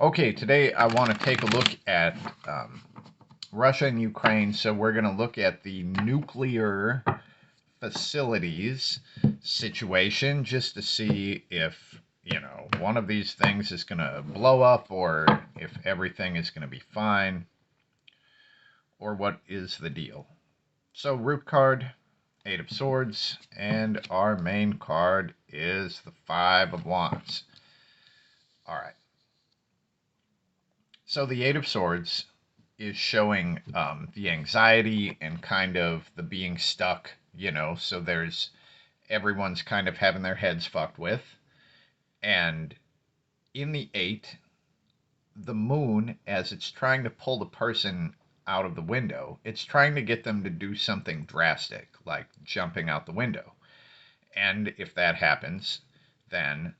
Okay, today I want to take a look at Russia and Ukraine. So we're going to look at the nuclear facilities situation just to see if, one of these things is going to blow up or if everything is going to be fine or what is the deal. So, root card, Eight of Swords, and our main card is the Five of Wands. All right. So the Eight of Swords is showing the anxiety and kind of the being stuck, so there's everyone's kind of having their heads fucked with. And in the Eight, the moon, as it's trying to pull the person out of the window, it's trying to get them to do something drastic, like jumping out the window. And if that happens, then,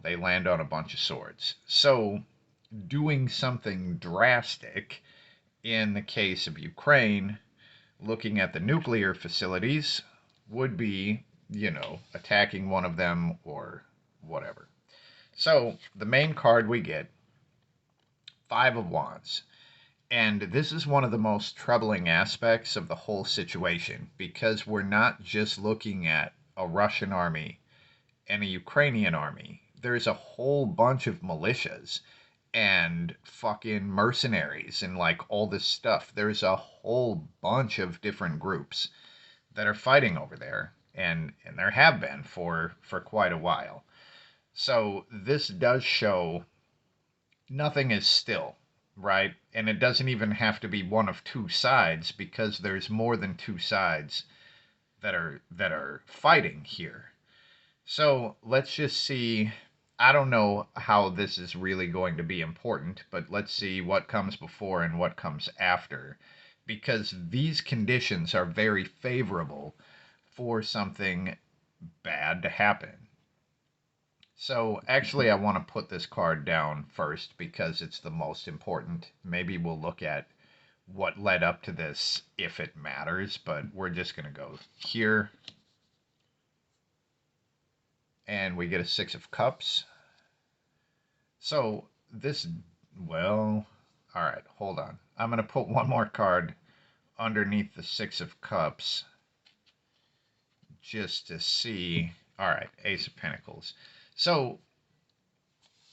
they land on a bunch of swords. So doing something drastic in the case of Ukraine, looking at the nuclear facilities would be, attacking one of them or whatever. So the main card we get, Five of Wands. And this is one of the most troubling aspects of the whole situation because we're not just looking at a Russian army and a Ukrainian army. There's a whole bunch of militias and fucking mercenaries and like all this stuff. There's a whole bunch of different groups that are fighting over there, and there have been for quite a while. So this does show nothing is still, right? And it doesn't even have to be one of two sides because there's more than two sides that are fighting here. So let's just see. I don't know how this is really going to be important, but let's see what comes before and what comes after. Because these conditions are very favorable for something bad to happen. So actually, I want to put this card down first because it's the most important. Maybe we'll look at what led up to this if it matters, but we're just going to go here and we get a Six of Cups. So this, well, all right, hold on. I'm going to put one more card underneath the Six of Cups just to see. All right, Ace of Pentacles. So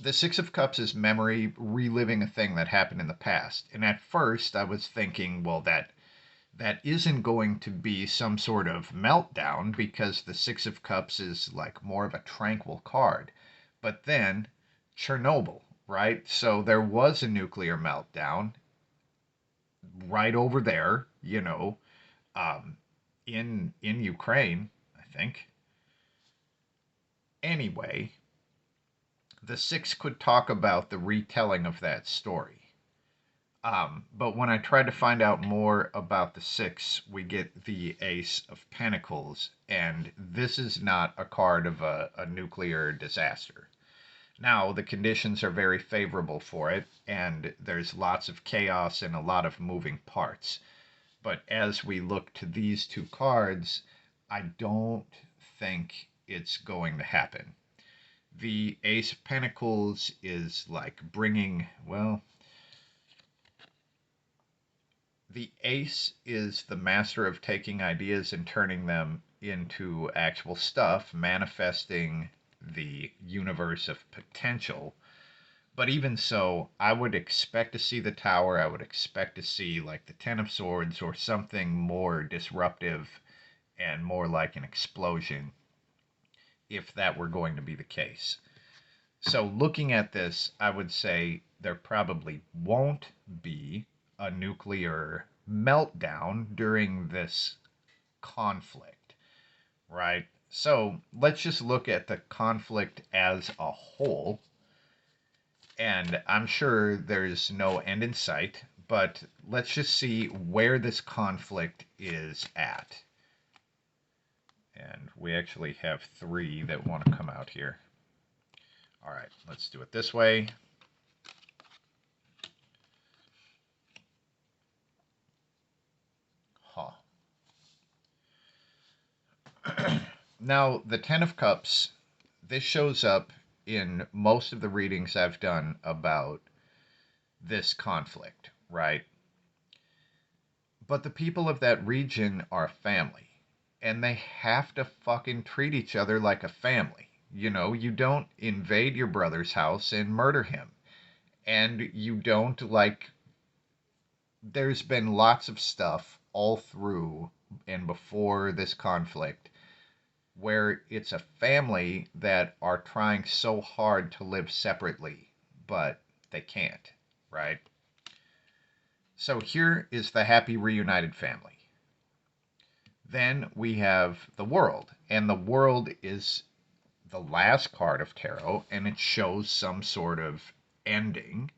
the Six of Cups is memory reliving a thing that happened in the past. And at first I was thinking, well, that isn't going to be some sort of meltdown because the Six of Cups is like more of a tranquil card. But then Chernobyl, right? So there was a nuclear meltdown right over there, um, in Ukraine, I think. Anyway, the Six could talk about the retelling of that story. But when I tried to find out more about the Six, we get the Ace of Pentacles, and this is not a card of a nuclear disaster. Now, the conditions are very favorable for it, and there's lots of chaos and a lot of moving parts. But as we look to these two cards, I don't think it's going to happen. The Ace of Pentacles is like bringing, well, the ace is the master of taking ideas and turning them into actual stuff, manifesting the universe of potential. But even so, I would expect to see the tower. I would expect to see like the Ten of Swords or something more disruptive and more like an explosion if that were going to be the case. So looking at this, I would say there probably won't be a nuclear meltdown during this conflict, right? So let's just look at the conflict as a whole. And I'm sure there's no end in sight, but let's just see where this conflict is at. And we actually have three that want to come out here. All right, let's do it this way. Huh. Now, the Ten of Cups, this shows up in most of the readings I've done about this conflict, right? But the people of that region are family, and they have to fucking treat each other like a family. You know, you don't invade your brother's house and murder him. And you don't, like, there's been lots of stuff all through and before this conflict where it's a family that are trying so hard to live separately, but they can't, right? So here is the happy reunited family. Then we have the world, and the world is the last card of tarot, and it shows some sort of ending,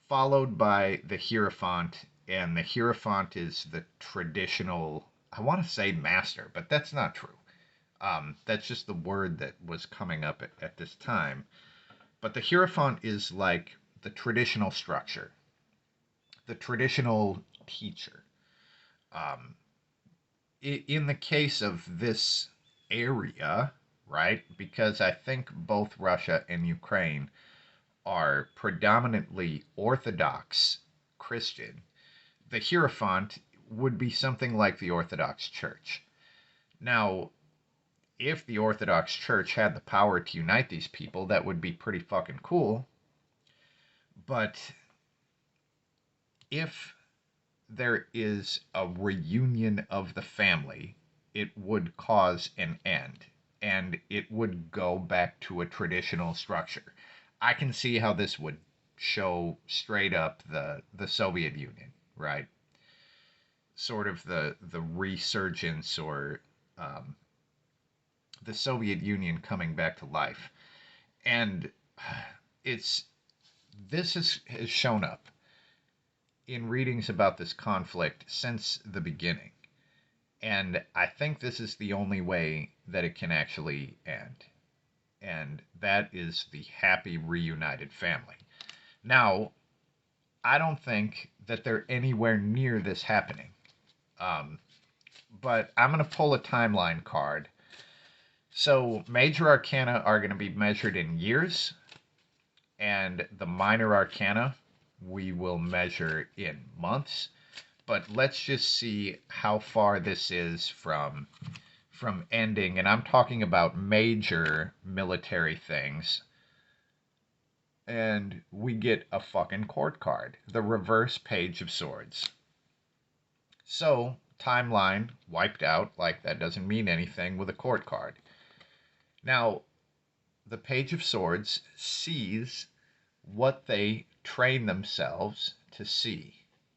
followed by the Hierophant, and the Hierophant is the traditional, I want to say master, but that's not true. That's just the word that was coming up at this time. But the Hierophant is like the traditional structure, the traditional teacher. Um, in the case of this area, right, because I think both Russia and Ukraine are predominantly Orthodox Christian, the Hierophant would be something like the Orthodox Church. Now, if the Orthodox Church had the power to unite these people, that would be pretty fucking cool. But if there is a reunion of the family, it would cause an end. And it would go back to a traditional structure. I can see how this would show straight up the Soviet Union, right? Sort of the resurgence or the Soviet Union coming back to life. And it's this has shown up in readings about this conflict since the beginning. And I think this is the only way that it can actually end. And that is the happy reunited family. Now, I don't think that they're anywhere near this happening. Um, but I'm going to pull a timeline card. So, major arcana are going to be measured in years, and the minor arcana we will measure in months. But let's just see how far this is from ending, and I'm talking about major military things. And we get a fucking court card, the reverse page of swords. So, timeline wiped out, like that doesn't mean anything with a court card. Now, the page of swords sees what they train themselves to see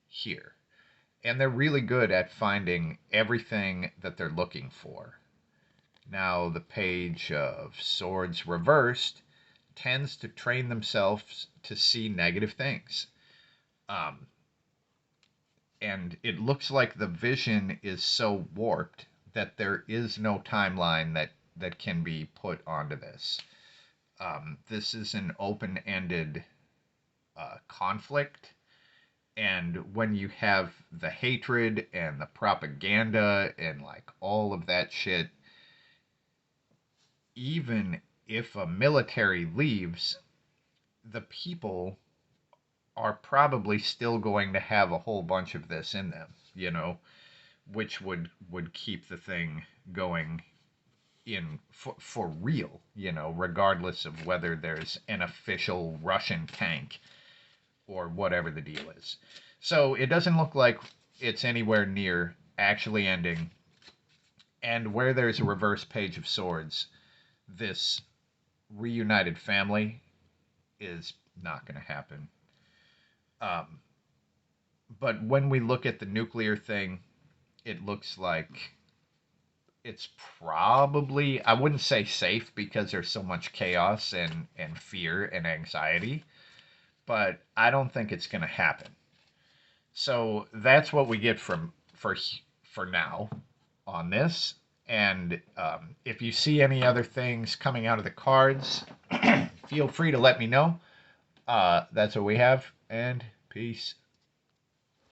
here. And they're really good at finding everything that they're looking for. Now, the page of swords reversed tends to train themselves to see negative things. And it looks like the vision is so warped that there is no timeline that can be put onto this. This is an open-ended conflict. And when you have the hatred and the propaganda and like all of that shit, even if a military leaves, the people are probably still going to have a whole bunch of this in them, you know, which would keep the thing going in for real, you know, regardless of whether there's an official Russian tank or whatever the deal is. So it doesn't look like it's anywhere near actually ending. And where there's a reverse page of swords, this reunited family is not going to happen. But when we look at the nuclear thing, it looks like it's probably, I wouldn't say safe because there's so much chaos and fear and anxiety, but I don't think it's going to happen. So that's what we get for now on this. And if you see any other things coming out of the cards, feel free to let me know. That's what we have, and peace